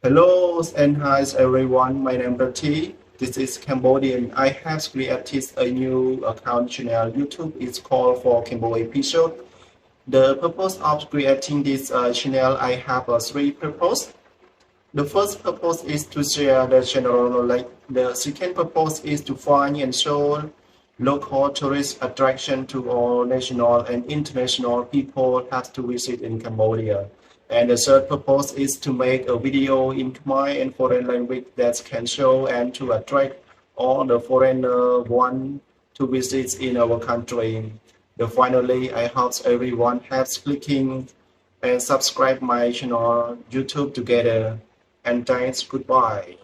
Hello and hi everyone. My name is T. This is Cambodian. I have created a new account channel YouTube. It's called for Cambodia episode. The purpose of creating this channel, I have three purpose. The first purpose is to share the general knowledge. The second purpose is to find and show local tourist attraction to all national and international people have to visit in Cambodia. And the third purpose is to make a video in Khmer and foreign language that can show and to attract all the foreigner want to visit in our country. Finally, I hope everyone has clicking and subscribe my channel YouTube together. And thanks, goodbye.